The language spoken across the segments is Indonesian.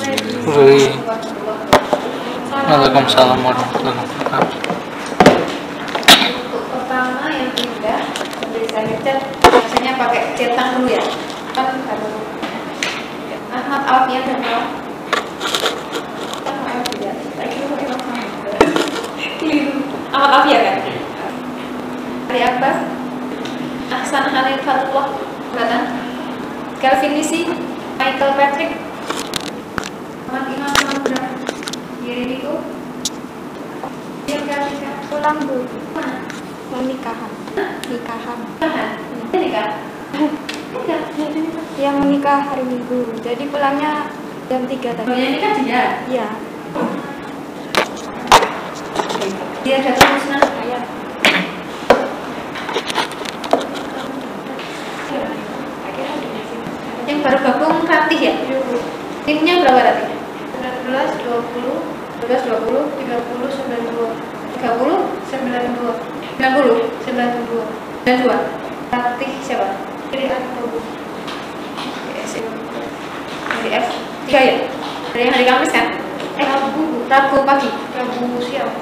Waalaikumsalam warahmatullahi wabarakatuh. Untuk pertama yang indah, saya cat biasanya pakai cetak dulu ya. Kan baru Ahmad Alfian dan Ahmad Alfian. Keliru. Ahmad Alfian kan? Hari Akbar, Ahsan Khalil Fatullah, mana? Kelvin Nisi, Michael Patrick, Ahmad Imam Samudra, Yeriko, Pulang dulu. mana? Mau nikahan. Nikahan. Nikah? Yang menikah hari Minggu. Jadi pulangnya jam 3 tadi. Banyak nikah dia? Iya. Dia datang musnah saya. Yang baru gabung Ratih ya? Timnya berapa Ratih? 19, 20, 12, 20, 30, 92 30, 92 90, 92 92 Ratih siapa? Dari F 3 ya? Dari hari Kamis kan? Rabu pagi? Rabu siang?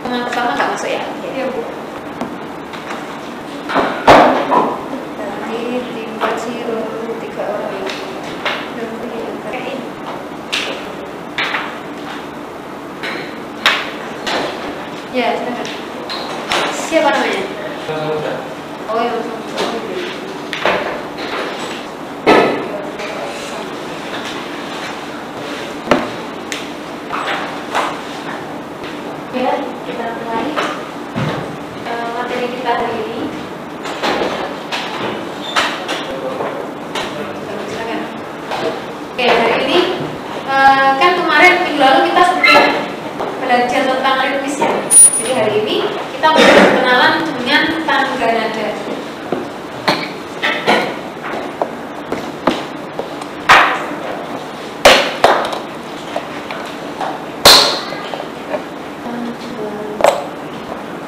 Teman pertama nggak masuk ya? Iya Bu. Dari tim Ciro 3 orang ini. Ya, silakan. Siapa namanya? Oh ya, ya, kita mulai materi kita hari ini. Silakan. Oke, hari ini kan kemarin minggu lalu kita sudah belajar tentang ritmis ya. Jadi hari ini kita berkenalan dengan tangga nada.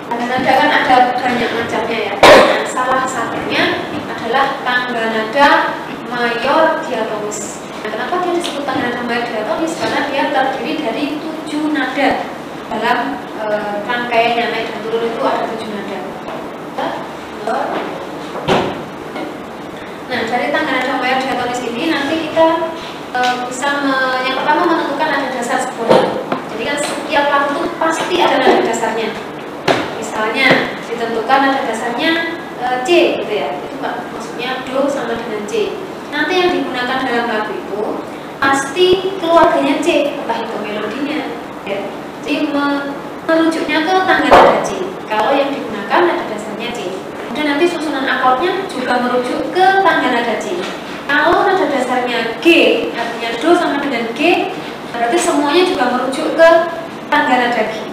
Tangga nada kan ada banyak macamnya ya. Salah satunya adalah tangga nada mayor diatonis. Nah, kenapa dia disebut tangga nada mayor diatonis? Karena dia terdiri dari 7 nada. Dalam rangkaiannya naik dan turun itu ada 7 nada. Nah, dari tangga nada mayor diatonis ini nanti kita bisa yang pertama menentukan nada dasar sebuah. Jadi kan setiap lagu itu pasti ada nada dasarnya. Misalnya ditentukan nada dasarnya C gitu ya. Itu maksudnya do sama dengan C. Nanti yang digunakan dalam lagu itu pasti keluarganya C, entah itu melodinya ya. Jadi merujuknya ke tangga nada C. Kalau yang digunakan nada dasarnya C. Dan nanti susunan akordnya juga merujuk ke tangga nada C. Kalau nada dasarnya G, artinya do sama dengan G, berarti semuanya juga merujuk ke tangga nada G.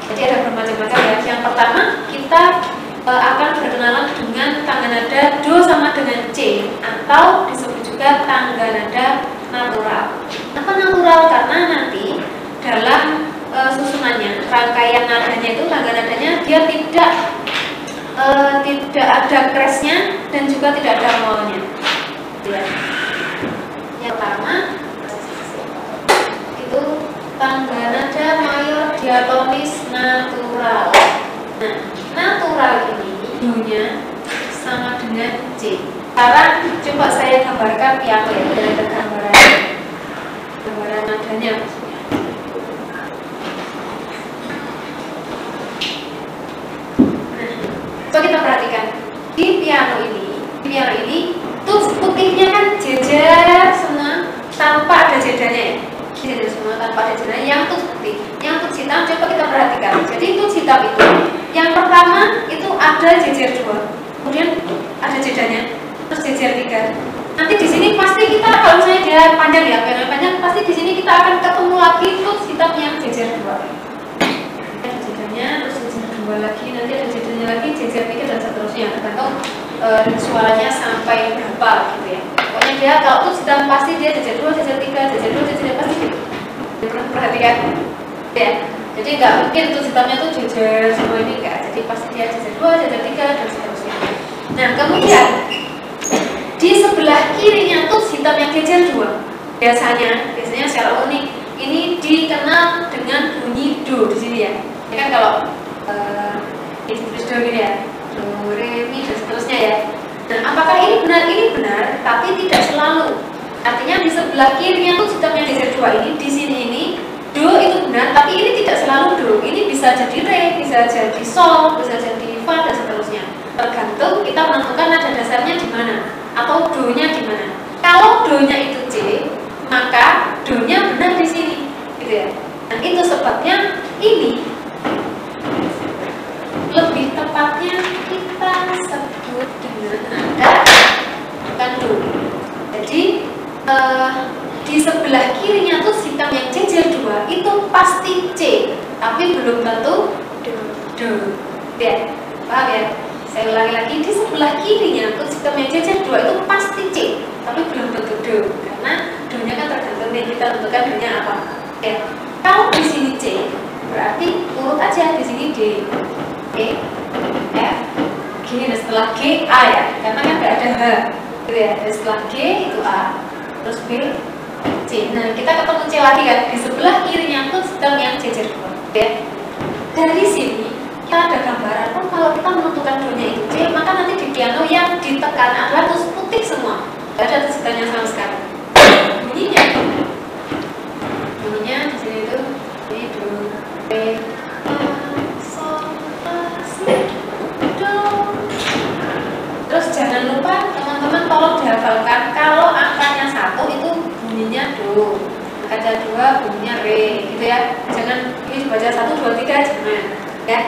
Jadi ada bermacam-macam ya. Yang pertama kita akan berkenalan dengan tangga nada do sama dengan C, atau disebut juga tangga nada natural. Apa natural? Karena nanti dalam susunannya, rangkaian nadanya itu, tangga nadanya dia tidak ada crashnya dan juga tidak ada molnya. Ya. Yang pertama itu tangga nada mayor diatonis natural. Nah, natural ini do-nya sama dengan C. Sekarang coba saya gambarkan piano ya, ada gambaran nadanya. Coba kita perhatikan di piano ini tuh putihnya kan jejer semua tanpa ada jedanya ya. Jejer semua tanpa ada jedanya. Yang tuh putih, yang tuh hitam coba kita perhatikan. Jadi tuh hitam itu yang pertama itu ada jejer 2, kemudian ada jedanya, terus jejer 3. Nanti di sini pasti kita kalau misalnya dia panjang ya, panjang pasti di sini kita akan ketemu lagi tuh hitam yang jejer 2. Ada jedanya, terus jejer 2 lagi, nanti ada jejernya lagi, jejer 3 dan seterusnya, tergantung suaranya sampai berapa gitu ya. Pokoknya dia kalau tuh hitam pasti dia jejer 2, jejer 3, jejer 2, jejer 3 pasti gitu. Perhatikan ya. Jadi nggak mungkin tuh hitamnya tuh jejer semua ini enggak. Jadi pasti dia jejer 2, jejer 3 dan seterusnya. Nah, kemudian di sebelah kirinya tuh hitam yang jejer 2 biasanya secara umum ini dikenal dengan bunyi do di sini ya. Ini kan kalau terus do gini ya, do, re, mi dan seterusnya ya. Nah, apakah ini benar? Ini benar, tapi tidak selalu. Artinya di sebelah kirinya tuh sistemnya geser dua ini, di sini ini do itu benar, tapi ini tidak selalu do. Ini bisa jadi re, bisa jadi sol, bisa jadi fa dan seterusnya. Tergantung kita menentukan nada dasarnya di mana atau do-nya di mana. Kalau do-nya itu C, maka do-nya benar di sini, gitu ya. Nah, itu sebabnya ini lebih tepatnya kita sebut dengan nada bukan do. Jadi di sebelah kirinya tuh sistem yang jejer dua itu pasti C, tapi belum tentu do. Ya, paham ya? Saya ulangi lagi, di sebelah kirinya tuh sistem yang jejer dua itu pasti C, tapi belum tentu do, karena do-nya kan tergantung nih kita tentukan do-nya apa. Ya. Kalau di sini C, berarti urut aja di sini D, E, F, G, dan setelah G A ya, karena kan nggak ada H, gitu ya. Dan setelah G itu A, terus B, C. Nah, kita ketemu C lagi kan, di sebelah kirinya tuh sistem yang jejer dua, ya. Dari sini kita ada gambaran, oh kalau kita menentukan do-nya itu C, maka nanti di piano yang ditekan adalah tulis putih semua, nggak ada tulisannya sama sekali. Bunyinya di sini tuh ini do, re, sol, la, si, do. Terus jangan lupa teman-teman tolong dihafalkan kalau angkanya 1 itu bunyinya do, angkanya 2 bunyinya re, gitu ya. Jangan ini dibaca 1, 2, 3 jangan, ya.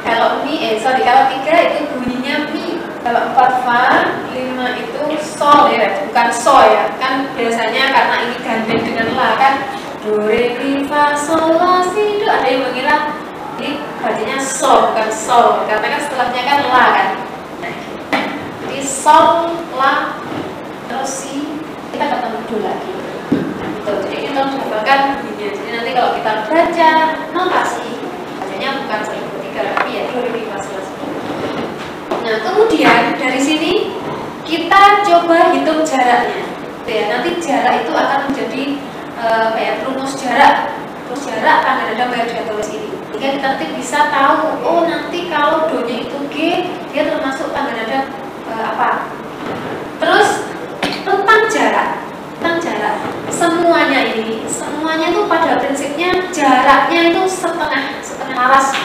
Kalau kalau 3 itu bunyinya mi, kalau 4 fa, 5 itu sol ya, bukan so ya. Kan biasanya karena ini gandeng dengan la kan, do, re, mi, fa, sol, la, si, do. Ada yang mengira ini bacanya sol bukan sol, karena kan setelahnya kan la kan. Jadi sol, la, terus si, kita ketemu do lagi. Jadi kita harus dihafalkan bunyinya. Jadi nanti kalau kita baca notasi, bacanya bukan 1, 2, 3, tapi ya do, re, mi, fa, sol, la, si. Nah, kemudian dari sini kita coba hitung jaraknya. Ya, nanti jarak itu akan menjadi rumus jarak tangga nada mayor diatonis ini. Sehingga kita nanti bisa tahu, oh nanti kalau do-nya itu G, dia termasuk tangga nada apa. Terus tentang jarak, semuanya itu pada prinsipnya jaraknya itu setengah laras.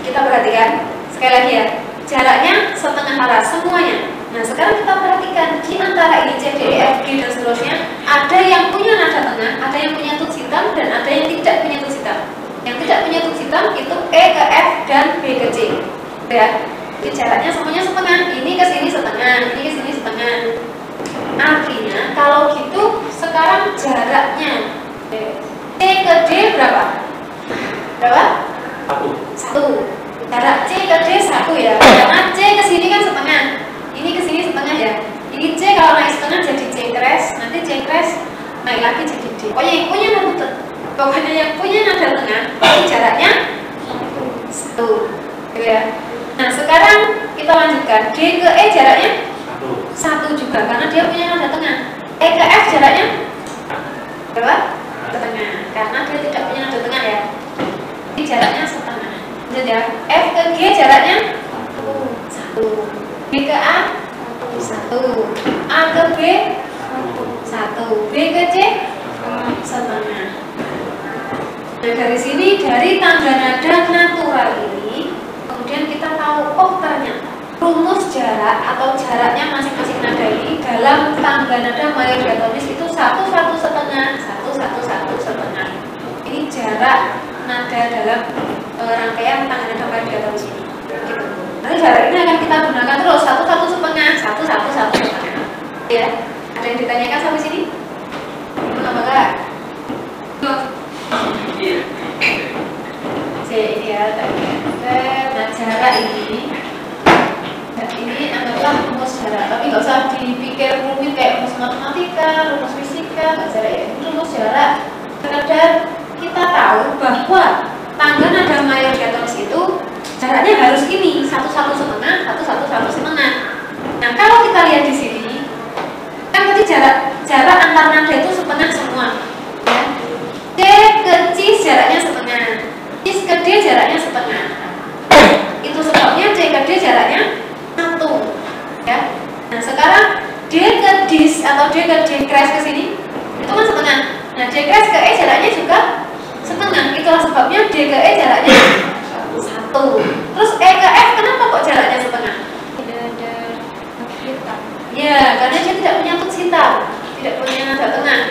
Kita perhatikan sekali lagi ya. Jaraknya setengah laras semuanya. Nah, sekarang kita perhatikan di antara ini C, D, E, F, G dan seterusnya, ada yang punya nada tengah, ada yang punya tuts hitam, dan ada yang tidak punya tuts hitam. Yang tidak punya tuts hitam itu E ke F dan B ke C. Ya. Jadi jaraknya semuanya setengah. Ini ke sini setengah, ini ke sini setengah. Artinya kalau gitu sekarang jaraknya C ke D berapa? Berapa? 1. Jarak C ke D 1 ya, karena C ke sini kan setengah, ini ke sini setengah ya. Ini C kalau naik setengah jadi C crash, nanti C crash naik lagi jadi D. Pokoknya yang punya nada tengah, ini jaraknya 1, gitu ya. Nah sekarang kita lanjutkan, D ke E jaraknya 1 juga, karena dia punya nada tengah. E ke F jaraknya berapa? Setengah, karena dia tidak punya nada tengah ya. Ini jaraknya setengah. Ya. F ke G jaraknya 1, B ke A 1, A ke B 1, B ke C setengah. Nah dari sini, dari tangga nada natural ini, kemudian kita tahu, oh ternyata rumus jarak atau jaraknya masing-masing nada ini dalam tangga nada mayor diatonis itu 1, 1, setengah, 1, 1, 1, setengah. Ini jarak nada dalam rangkaian tangga nada mayor diatonis ini. Gitu. Nanti jarak ini akan kita gunakan terus 1, 1, setengah, 1, 1, 1, setengah. Ya, ada yang ditanyakan sampai sini? Apa enggak? Ini ya, nah jarak ini anggaplah rumus jarak, tapi nggak usah dipikir rumit kayak rumus matematika, rumus fisika, nggak jarak ya. Ini rumus jarak. Sekedar kita tahu bahwa tangga nada mayor diatonis itu jaraknya harus ini 1, 1, setengah, 1, 1, 1, setengah. Nah kalau kita lihat di sini kan tadi jarak antar nada itu setengah sekarang D ke dis atau D ke D crash ke sini itu kan setengah. Nah D crash ke E jaraknya juga setengah. Itulah sebabnya D ke E jaraknya 1. Terus E ke F kenapa kok jaraknya setengah? Tidak ada hitam. Ya, karena dia tidak punya tooth hitam, tidak punya nada tengah.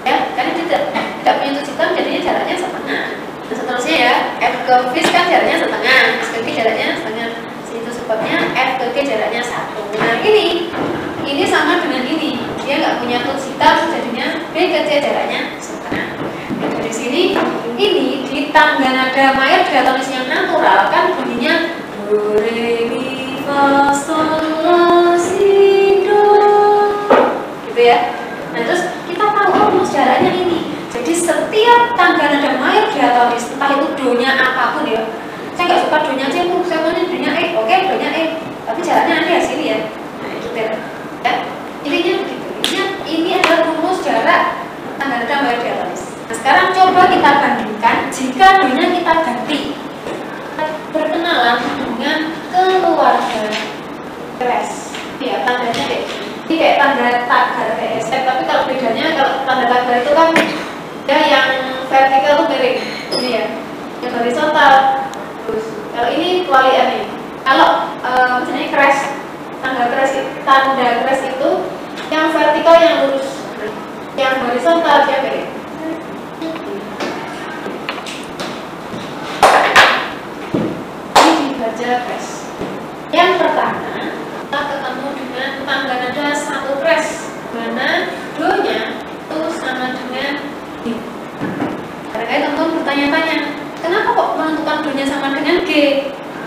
Ya, karena dia tidak punya tooth hitam, jadinya jaraknya setengah. Nah, seterusnya ya, F ke fish kan jaraknya setengah, F ke G jaraknya setengah. Itu sebabnya F ke G jaraknya 1. Nah ini sama dengan ini, dia nggak punya tooth hitam, jadinya B ke C jaraknya setengah. Nah, dari sini ini di tangga nada mayor diatonis yang natural kan bunyinya do re mi fa sol la si do, gitu ya. Nah terus kita tahu rumus jaraknya ini. Jadi setiap tangga nada mayor diatonis, entah itu do-nya apapun ya. Saya nggak suka do-nya C, saya maunya do-nya E, oke do-nya E, tapi jaraknya nanti ya sini ya. Nah itu ya. Intinya begitu. Ini adalah rumus jarak tangga nada mayor diatonis. Nah sekarang coba kita bandingkan jika do-nya kita ganti. Berkenalan dengan keluarga crash. Ya tandanya kayak ini kayak tanda tagar kayak step, tapi kalau bedanya kalau tanda tagar itu kan ya yang vertikal itu miring ini ya, yang horizontal. Terus kalau ini kewaliannya. Kalau misalnya crash, tanda crash itu yang vertikal yang lurus, yang horizontal dia miring. Crash. Yang pertama kita ketemu dengan tangga nada 1 crash, mana do-nya itu sama dengan D. Kadang-kadang teman-teman bertanya-tanya, kenapa kok menentukan do-nya sama dengan G?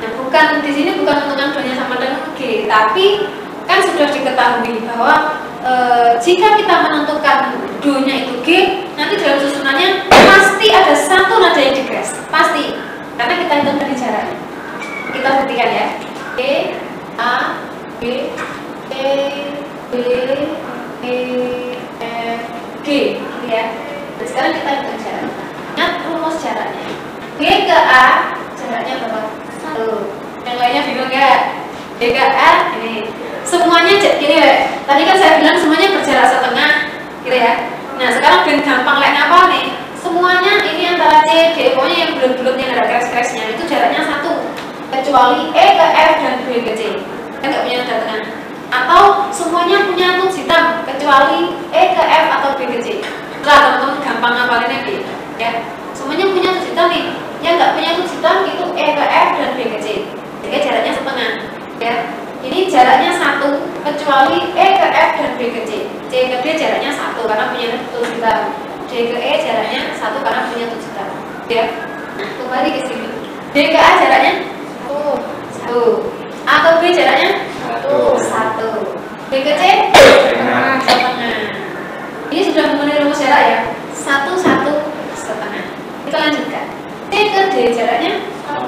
Nah, bukan di sini bukan menentukan do-nya sama dengan G, tapi kan sudah diketahui bahwa jika kita menentukan do-nya itu G, nanti dalam susunannya pasti ada satu nada yang di crash, pasti, karena kita hitung dari jaraknya. Kita buktikan ya. E, A, B, C, D, E, F, G, gitu ya. Nah, sekarang kita hitung jaraknya. Ingat rumus jaraknya. G ke A jaraknya berapa? 1. Yang lainnya bingung nggak? D ke A ini. Semuanya gini ya. Tadi kan saya bilang semuanya berjarak setengah, gitu ya. Nah sekarang biar gampang lain apa nih? Semuanya ini antara C, D, pokoknya yang belum yang ada crash-crashnya itu jaraknya 1. Kecuali E ke F dan B ke C, kan nggak punya nada tengah. Atau semuanya punya tooth hitam kecuali E ke F atau B ke C. Setelah teman-teman gampang ngapalinnya gitu ya. Semuanya punya tooth hitam nih, yang nggak punya tooth hitam itu E ke F dan B ke C. Jadi jaraknya setengah ya. Ini jaraknya 1 kecuali E ke F dan B ke C. C ke D jaraknya 1 karena punya tooth hitam. D ke E jaraknya 1 karena punya tooth hitam ya. Nah kembali ke sini, D ke A jaraknya 1. A ke B jaraknya 1. B ke C setengah. Ini sudah memenuhi rumus jarak ya. 1, 1, setengah. Kita lanjutkan. C ke D jaraknya 1.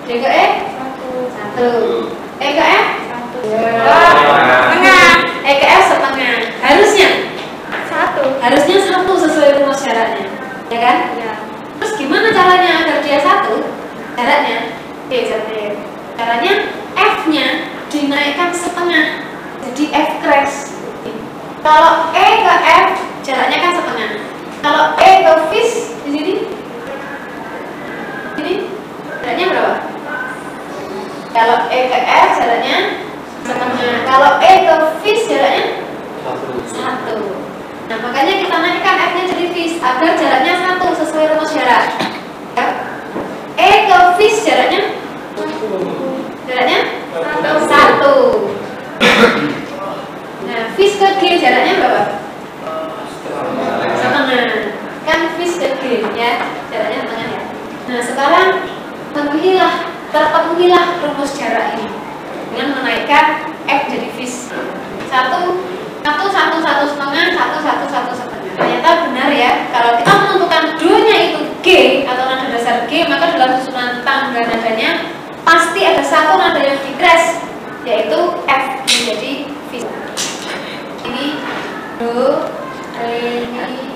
D ke E 1. E ke F 1. Setengah. E ke F setengah. Harusnya 1. Harusnya 1 sesuai rumus jaraknya, ya kan? Ya. Terus gimana caranya agar dia 1? Jaraknya, caranya F-nya dinaikkan setengah, jadi F crash. Kalau E ke F jaraknya kan setengah. Kalau E ke fish di sini, jaraknya berapa? Kalau E ke F jaraknya setengah. Kalau E ke fish jaraknya 1. Nah makanya kita naikkan F-nya jadi fish agar jaraknya 1 sesuai rumus jarak. Ya. E ke fish jaraknya 1. Nah fish ke G jaraknya berapa? Setengah. Kan fish ke G ya, jaraknya setengah ya. Nah sekarang terpenuhilah rumus jarak ini dengan menaikkan F jadi fish. 1 setengah. Ternyata benar ya, kalau kita menentukan do-nya itu G atau nada dasar G, maka dalam susunan tangga nadanya pasti ada satu nada yang di crash, yaitu F menjadi fish. Ini do, re, mi,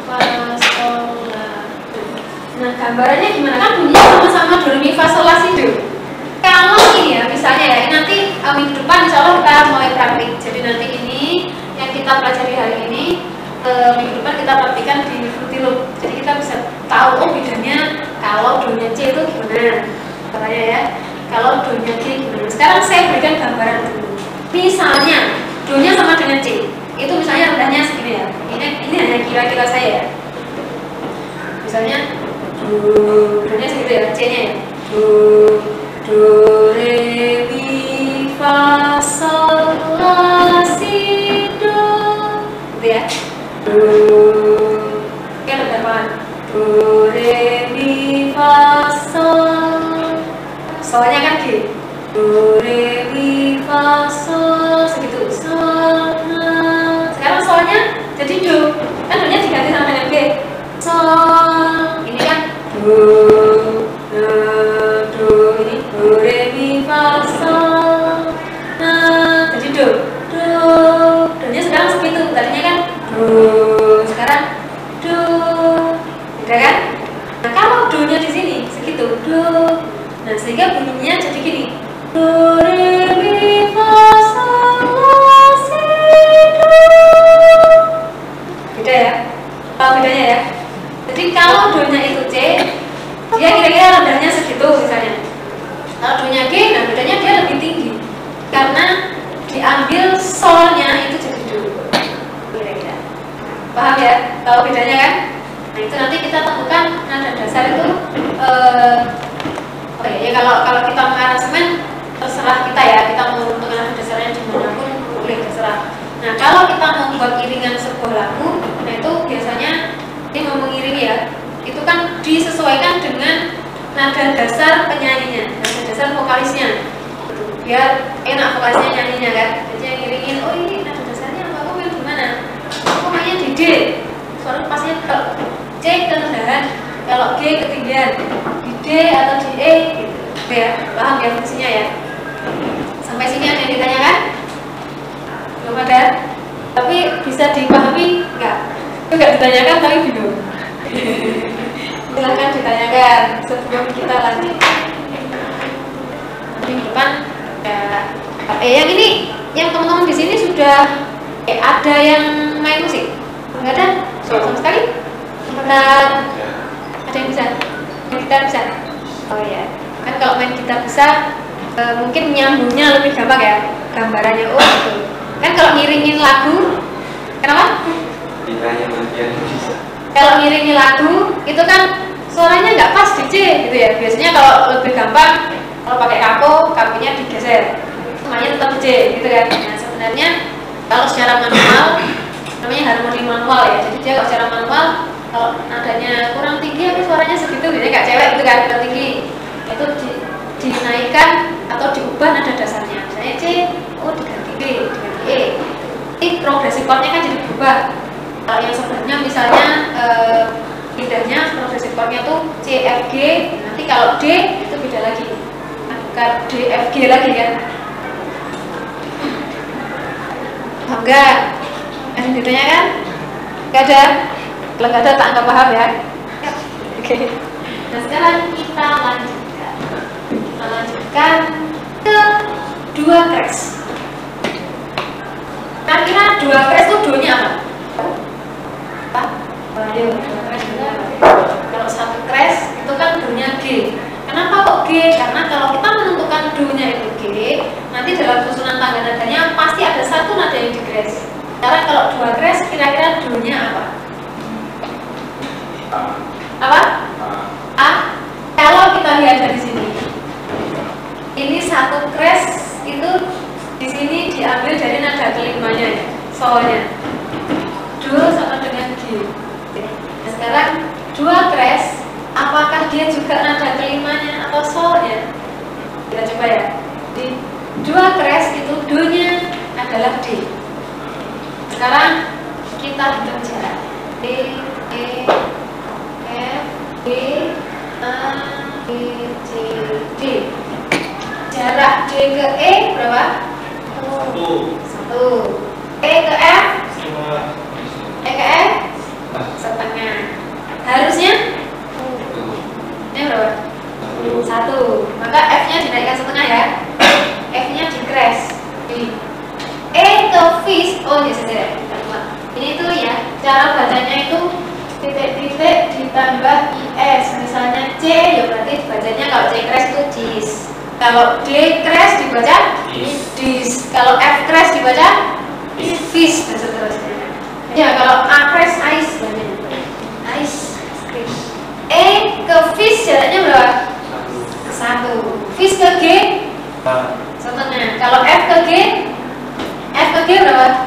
fa, sol, la. Nah gambarannya gimana? Kan bunyinya sama-sama do, re, mi, fa, sol, la, si, do. Kalau ini ya, misalnya ya, nanti minggu depan insya Allah kita mulai praktik. Jadi nanti ini yang kita pelajari hari ini, minggu depan kita praktikan di Fruity Loop. Jadi kita bisa tahu oh bedanya kalau do-nya C itu gimana caranya ya. Kalau do-nya C gimana. Sekarang saya berikan gambaran dulu. Misalnya do-nya sama dengan C. Itu misalnya rendahnya segini ya. Ini hanya kira-kira saya ya. Misalnya do-nya segitu ya, C-nya ya. Do, re, mi, fa, sol, la, si, do. Gitu ya. Do, oke berapaan? Do, re, mi, fa, sol. Solnya kan G. Do, re, mi, fa, sol. Segitu. Sol, la. Sekarang solnya jadi do. Kan do-nya diganti sama dengan G. Sol. Ini kan do, ini do, re, mi, fa, sol. Nah, jadi do. Do-nya sekarang segitu. Tadinya kan do, sekarang do. Beda kan? Nah, kalau do-nya di sini segitu, do. Nah, sehingga bunyinya jadi gini. Do, re, mi, fa, sol, la, si, do. Beda ya? Tahu bedanya ya? Jadi kalau do-nya itu C, dia kira-kira rendahnya segitu misalnya. Kalau do-nya G, nah bedanya dia lebih tinggi karena diambil solnya itu jadi do. Kira-kira paham ya? Tahu bedanya kan? Nah itu nanti kita temukan nada dasar itu ya kalau kita mengaransemen terserah kita ya, kita mau menentukan nada dasarnya dimanapun boleh terserah. Nah kalau kita mau membuat iringan sebuah lagu, nah itu biasanya ini mau mengiringi ya, itu kan disesuaikan dengan nada dasar penyanyinya, nada dasar vokalisnya, biar enak vokalisnya nyanyinya kan. Jadi yang ngiringin, oh ini nada dasarnya apa, kok main gimana, kok mainnya di D, soalnya pasnya kalau C kerendahan, kalau G ketinggian, di D atau di E gitu, ya paham ya fungsinya ya. Sampai sini ada yang ditanyakan? Belum ada? Tapi bisa dipahami nggak? Itu nggak ditanyakan tapi bingung. Silahkan ditanyakan sebelum kita lanjut. Nanti depan ya. Yang ini, yang teman-teman di sini sudah ada yang main musik? Nggak ada? Sama sekali? Ada yang bisa? Main gitar bisa? Oh ya. Kan kalau main gitar bisa, mungkin nyambungnya lebih gampang ya. Gambarannya oh gitu. Kan kalau ngiringin lagu, kenapa? Kalau ngiringi lagu itu kan suaranya nggak pas di C gitu ya. Biasanya kalau lebih gampang kalau pakai kakunya digeser, semuanya tetap C gitu kan. Nah sebenarnya kalau secara manual namanya harmoni manual ya. Jadi dia kalau secara manual kalau nadanya kurang tinggi tapi suaranya segitu, biasanya nggak cewek gitu kan, kurang tinggi itu dinaikkan atau diubah nada dasarnya. Misalnya C, oh diganti B, diganti E. Ini progresi chordnya kan jadi berubah. Kalau yang sebelumnya misalnya pindahnya progresi chordnya tuh C, F, G. Nanti kalau D itu beda lagi, bukan D, F, G lagi kan. Paham nggak? Ada yang ditanyakan? Nggak ada? Kalau nggak ada tak anggap paham ya. Oke. Nah sekarang kita lanjutkan ke dua crash. Kira-kira dua crash itu do-nya apa? Ayo, kalau satu crash itu kan do-nya G. Kenapa kok G? Karena kalau kita menentukan do-nya itu G, nanti dalam susunan tangga nadanya pasti ada satu nada yang di crash. Sekarang kalau dua crash, kira-kira do-nya apa? Apa? A. Kalau kita lihat dari sini, ini satu crash itu di sini diambil dari nada kelimanya ya, solnya. Do sama dengan G. Nah, sekarang dua crash, apakah dia juga nada kelimanya atau solnya? Kita coba ya. Di dua crash itu do-nya adalah D. Sekarang kita hitung jarak. D, E, F, G, A, B, C, D. Jarak D ke E berapa? 1. E ke F? E ke F? Setengah. Harusnya? Ini berapa? 1. Maka F nya dinaikkan setengah ya. F nya di crash. Jadi E aja saja. Ini tuh ya, cara bacanya itu titik-titik ditambah IS. Misalnya C, ya berarti bacanya kalau C crash itu JIS. Kalau D crash dibaca DIS. Kalau F crash dibaca FIS dan seterusnya. Ya, kalau A crash AIS bacanya. AIS. E ke FIS jaraknya berapa? 1. FIS ke G? Setengah. Kalau F ke G? F ke G berapa?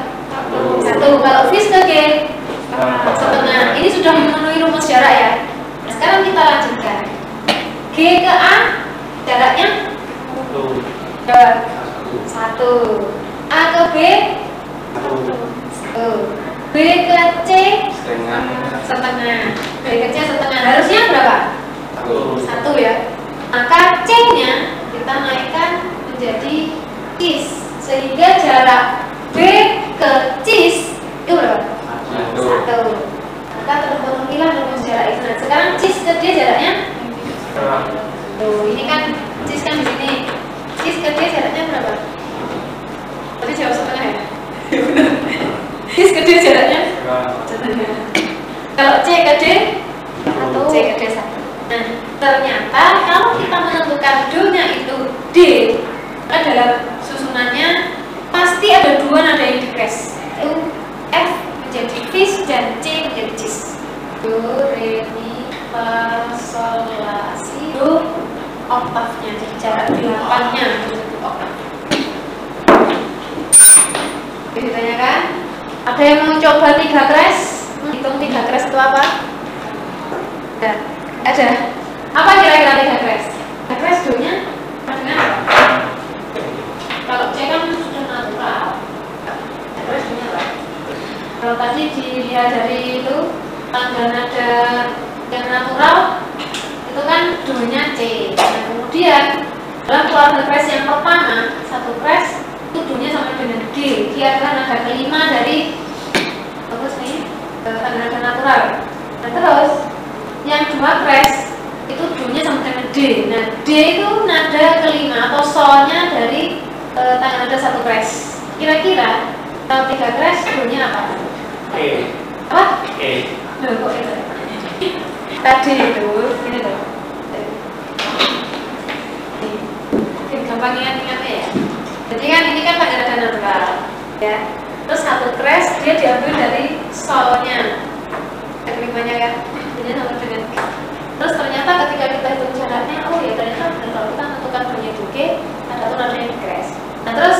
1. Kalau FIS ke G? Setengah. Ini sudah memenuhi rumus jarak ya. Nah, sekarang kita lanjutkan. G ke A jaraknya 1. A ke B 1. B ke C setengah. B ke C setengah. Harusnya berapa? 1 ya. Maka C nya kita naikkan menjadi CIS, sehingga jarak B ke CIS itu berapa? 1. Maka terpenuhilah rumus jarak itu. Nah, sekarang CIS ke D jaraknya? Tuh, ini kan CIS kan di sini. CIS ke D jaraknya berapa? Tadi jawab setengah ya? CIS ke D jaraknya? Setengah. Kalau C ke D? 1. C ke D 1. Nah, ternyata kalau kita menentukan do-nya itu D, maka dalam susunannya pasti ada 2 nada yang di crash. Itu F menjadi FIS dan C menjadi JIS. Do, re, mi, fa, sol, la, si, do, oktavnya, jadi jarak 8-nya untuk oktav. Jadi ditanyakan, ada yang mau coba 3 crash? Hitung 3 crash itu apa? Ada. Apa kira-kira 3 crash? 3 crash do-nya dengan apa? Kalau C kan sudah natural. 3 crash do-nya apa? Kalau tadi dilihat dari itu tangga nada yang natural itu kan do-nya C. Nah, kemudian dalam keluarga crash yang pertama, 1 crash itu do-nya sama dengan D. Dia adalah nada kelima dari terus nih tangga nada natural. Nah, terus yang 2 crash itu do-nya sama dengan D. Nah, D itu nada kelima atau solnya dari tangga nada 1 crash. Kira-kira kalau 3 crash do-nya apa? E. Apa? E. Loh, kok itu? Tadi itu, ini loh. Gampang ingat-ingatnya ya. Jadi kan ini kan tangga nada natural, ya. Terus 1 crash dia diambil dari solnya, kelimanya kan. Sama dengan terus ternyata ketika kita hitung jaraknya, oh ya ternyata benar kalau kita menentukan do-nya itu G, ada tuh namanya crash. Nah terus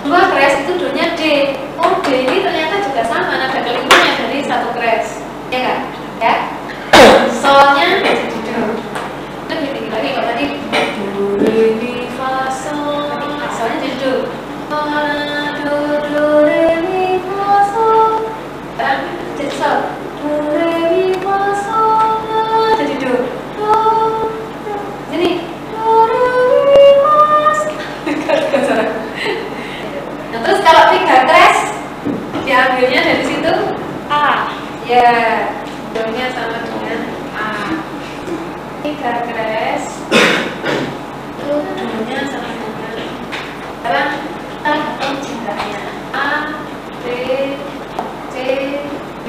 2 crash itu do-nya D. Oh D ini ternyata juga sama nada kelimanya dari 1 crash, ya kan? Ya. Solnya jadi do. Lebih tinggi lagi kalau tadi do re mi fa sol, solnya jadi do. Do re mi fa sol. Sekarang jadi sol. Do re mi fa sol. Jadi do. Jadi do re mi fa sol. Nah terus kalau 3 crash diambilnya dari situ A. Ya, do-nya sama dengan A. 3 crash itu do-nya sama dengan, sekarang kita hitung jaraknya A, B, C, B,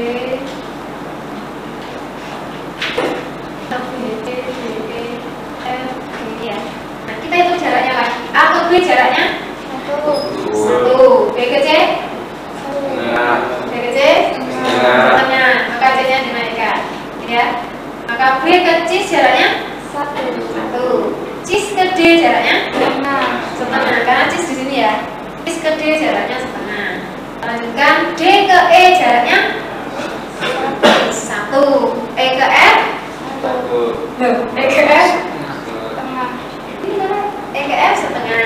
ya. Nah kita hitung jaraknya lagi. A ke B jaraknya 1. B ke C? B ke C? Setengah. Maka C nya dinaikkan, ya. Maka B ke C jaraknya 1. C ke D jaraknya setengah. Karena C di sini ya. C ke D jaraknya setengah. Lanjutkan D ke E jaraknya 1. E ke F? E ke F? E ke F setengah.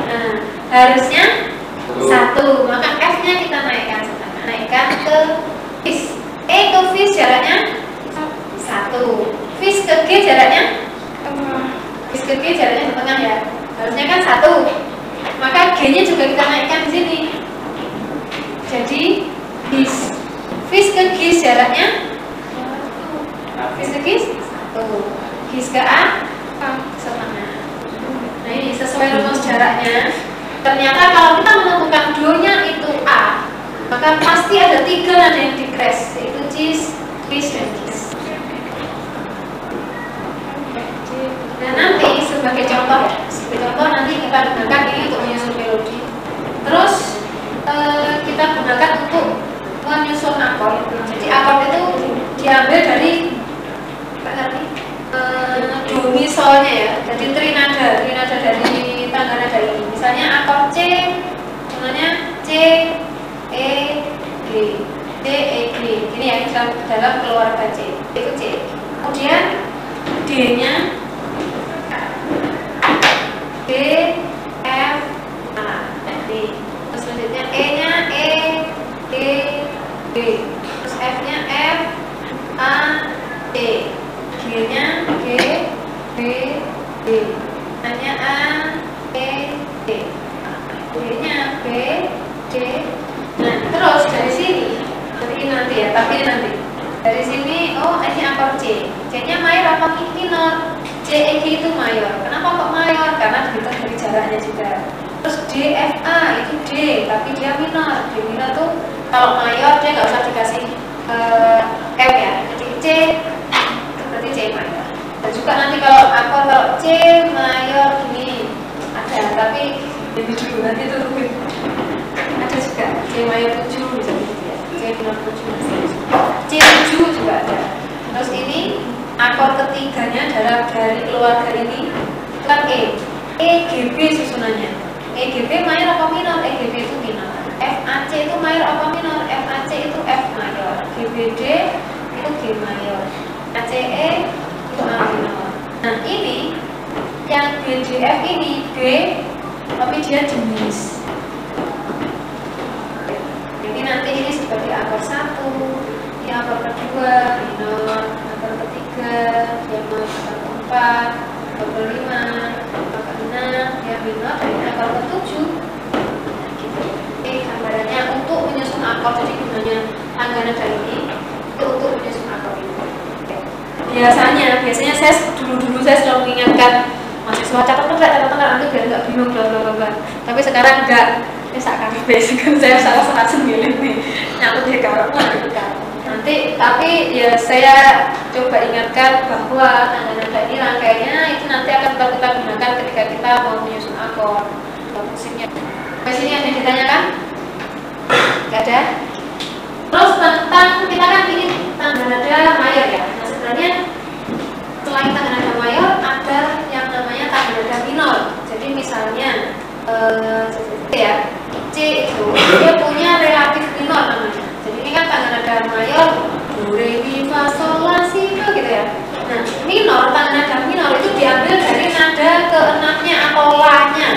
Nah, harusnya 1. Maka F nya kita naikkan setengah. Naikkan ke FIS. E ke FIS jaraknya 1. FIS ke G jaraknya? FIS ke G jaraknya setengah ya. Harusnya kan 1. Maka G nya juga kita naikkan di sini. Jadi FIS ke G jaraknya? FIS ke G 1. GIS ke A setengah. Nah ini sesuai rumus jaraknya. Ternyata kalau kita menentukan do-nya itu A, solnya ya, jadi trinada dari tangga nada ini. Misalnya akord C, contohnya C, E, G, C, E, G. Ini yang dalam keluarga C, itu C. Kemudian D-nya D, F, A, D. Terus selanjutnya E-nya E, D, D. Terus F-nya F, A, D. G-nya G, B, D. A-nya A, E, D. D-nya B, D. Nah, terus dari sini, nanti ya, tapi nanti dari sini, oh ini akord C. C-nya mayor apa minor? C, E, G itu mayor. Kenapa kok mayor? Karena dihitung dari jaraknya juga. Terus D, F, A itu D, tapi dia minor. D minor tuh kalau mayor dia nggak usah dikasih F ya. Jadi C itu berarti C mayor. Dan juga nanti kalau akord kalau C mayor ini ada, tapi ini dulu nanti turunin. Ada juga C mayor 7 bisa gitu ya. C minor 7 C 7 juga ada. Terus ini akord ketiganya dari keluarga ini kan E. E, G, B susunannya. E, G, B mayor apa minor? E, G, B itu minor. F, A, C itu mayor apa minor? F, A, C itu F mayor. G, B, D itu G mayor. A, C, E itu A minor. Nah ini yang D, D, F ini D tapi dia jenis. Jadi nanti ini seperti akord 1, ini akord kedua minor, akord ketiga dia minor, akord keempat, akord kelima, akord keenam dia minor, dan ini akord ketujuh. Gitu. Ini gambarannya untuk menyusun akord. Jadi gunanya tangga nada ini itu untuk menyusun akord ini. Biasanya saya dulu saya selalu mengingatkan mahasiswa catat nanti biar nggak bingung bla bla bla. Tapi sekarang enggak. Saat basic kan saya salah sendiri nih nyangkut di kamar gitu kan. Nanti tapi ya saya coba ingatkan bahwa tangga nada ini rangkaiannya itu nanti akan kita gunakan ketika kita mau menyusun akord musiknya. Sampai sini ada yang ditanyakan? Gak ada? Terus tentang kita kan ini tangga nada mayor ya. Nah sebenarnya selain tangga nada mayor ada yang namanya tangga nada minor. Jadi misalnya ya C itu dia punya relatif minor namanya. Jadi ini kan tangga nada mayor do re mi fa sol la si do gitu ya. Nah minor, tangga nada minor itu diambil dari nada keenamnya atau la-nya.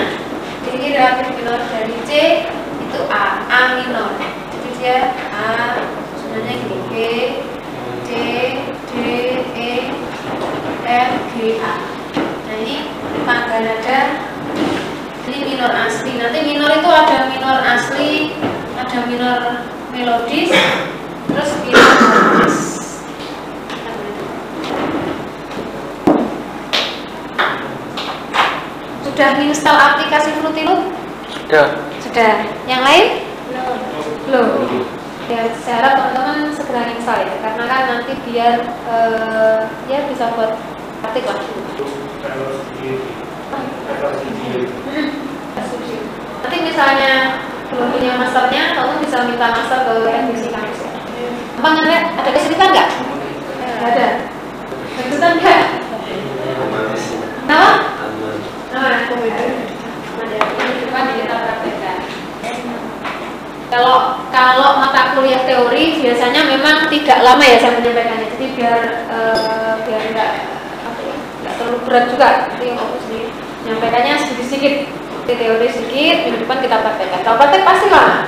Jadi relatif minor dari C itu A minor. Jadi dia A sebenarnya gini G, C, D, E, F, G, A. Nah ini tangga nada ini minor asli. Nanti minor itu ada minor asli, ada minor melodis, terus minor harmonis. Sudah install aplikasi Fruity Loop? Sudah. Yang lain? Belum. Ya, saya harap teman-teman segera install ya, karena kan nanti biar ya bisa buat praktik lah. Nanti misalnya belum punya masternya, kamu bisa minta master ke MBC kampus ya. Abang ngeliat ada kesulitan nggak? Nggak ada. Kesulitan nggak? Kenapa? Aman. Ini depan kita praktekkan. Kalau mata kuliah teori biasanya memang tidak lama ya saya menyampaikannya. Jadi biar nggak terlalu berat juga. Jadi aku sendiri menyampaikannya sedikit-sedikit. Teori sedikit, minggu depan kita praktekkan. Kalau praktek pasti lama.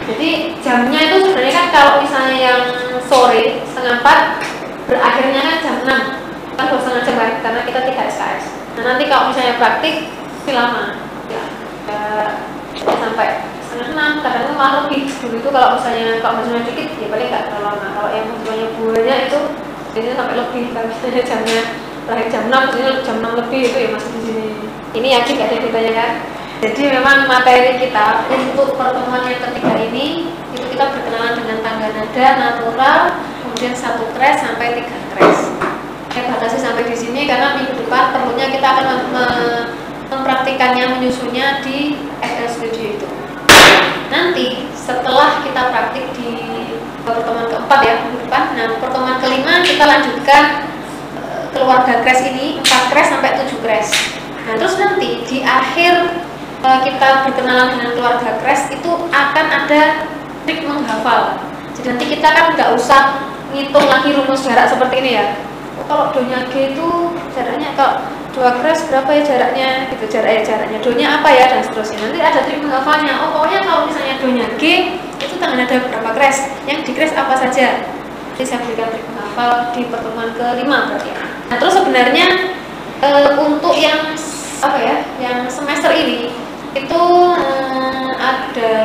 Jadi jamnya itu sebenarnya kan kalau misalnya yang sore 3:30 berakhirnya kan jam 6 kan 2,5 jam kan, karena kita 3 SKS. Nah nanti kalau misalnya praktik pasti lama ya, sampai 5:30, kadang malah lebih. Dulu itu kalau misalnya dikit ya paling nggak terlalu lama. Kalau yang mahasiswanya buahnya itu biasanya sampai lebih. Kalau misalnya jamnya terakhir jam 6, maksudnya jam 6 lebih itu ya masih di sini. Ini yakin nggak ada yang ditanyakan? Jadi memang materi kita untuk pertemuan yang ketiga ini itu kita berkenalan dengan tangga nada natural, kemudian 1 kres sampai 3 kres. Saya batasi sampai di sini karena minggu depan perlunya kita akan mempraktikannya, menyusunnya di FL Studio itu. Nanti setelah kita praktik di pertemuan keempat ya minggu depan, nah pertemuan kelima kita lanjutkan keluarga crash ini 4 crash sampai 7 crash. Nah terus nanti di akhir kita berkenalan dengan keluarga crash itu akan ada trik menghafal. Jadi nanti kita kan nggak usah ngitung lagi rumus jarak seperti ini ya. Kalau do-nya G itu jaraknya, kalau 2 crash berapa ya jaraknya, gitu jaraknya do-nya apa ya, dan seterusnya. Nanti ada trik menghafalnya. Oh pokoknya kalau misalnya do-nya G itu tangan ada berapa crash, yang di crash apa saja. Jadi saya berikan trik menghafal di pertemuan ke-5 berarti ya. Nah terus sebenarnya untuk yang apa ya, yang semester ini itu ada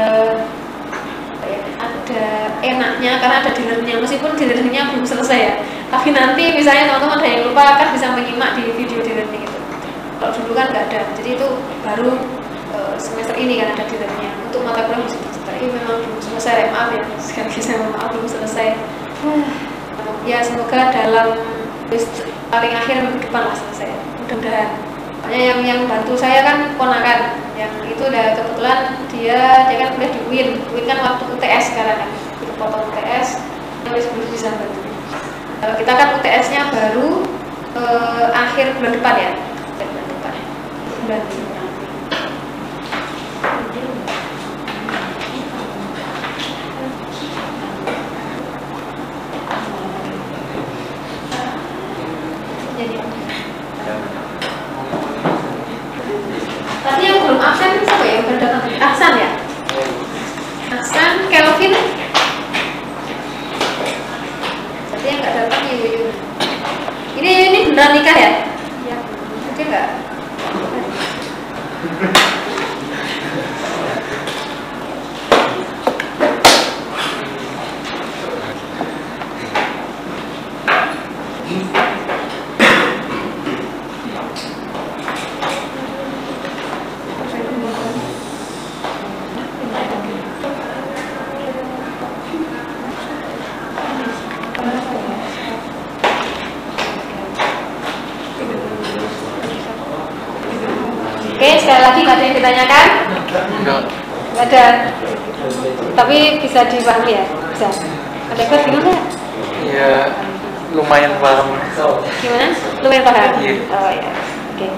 enaknya karena ada dealernya, meskipun dealernya belum selesai ya. Tapi nanti misalnya teman-teman ada yang lupa kan bisa menyimak di video dealernya gitu. Kalau dulu kan nggak ada, jadi itu baru semester ini kan ada dealernya. Untuk mata kuliah musik digital ini memang belum selesai, maaf ya. Sekali lagi saya mohon maaf belum selesai. Ya semoga dalam paling akhir minggu depan lah selesai. Mudah-mudahan. Makanya yang bantu saya kan ponakan, yang itu udah kebetulan dia kan kuliah di UIN kan waktu UTS sekarang kan, itu potong UTS, terus belum bisa bantu. Kalau kita kan UTS-nya baru akhir bulan depan ya, bulan depan ya, bulan nanti. Jadi tadi yang belum absen siapa ya? Baru datang Aksan ya? Aksan, Kelvin. Berarti yang nggak datang Yuyu. Ini beneran nikah ya? Iya. Dia nggak? Oke, sekali lagi nggak ada yang ditanyakan? Nggak ada. Tapi bisa dipahami ya? Bisa. Ada ikut gimana? Ya lumayan paham. Gimana? Lumayan paham? Iya. Oh ya. Oke.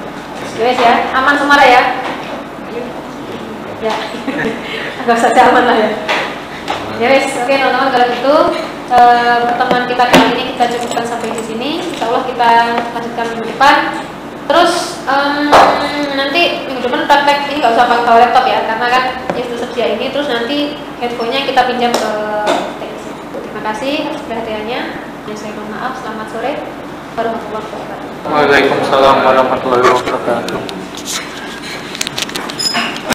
Guys ya, aman semua ya? Ya. Agak saja aman lah ya. Ya wes, oke teman-teman, kalau gitu pertemuan kita kali ini kita cukupkan sampai di sini. Insya Allah kita lanjutkan minggu depan. Terus nanti minggu depan praktek ini nggak usah pakai bawa laptop ya, karena kan yang tersedia ini. Terus nanti handphonenya kita pinjam ke teknisi. Terima kasih atas perhatiannya. Saya mohon maaf. Selamat sore warahmatullahi wabarakatuh. Waalaikumsalam warahmatullahi wabarakatuh.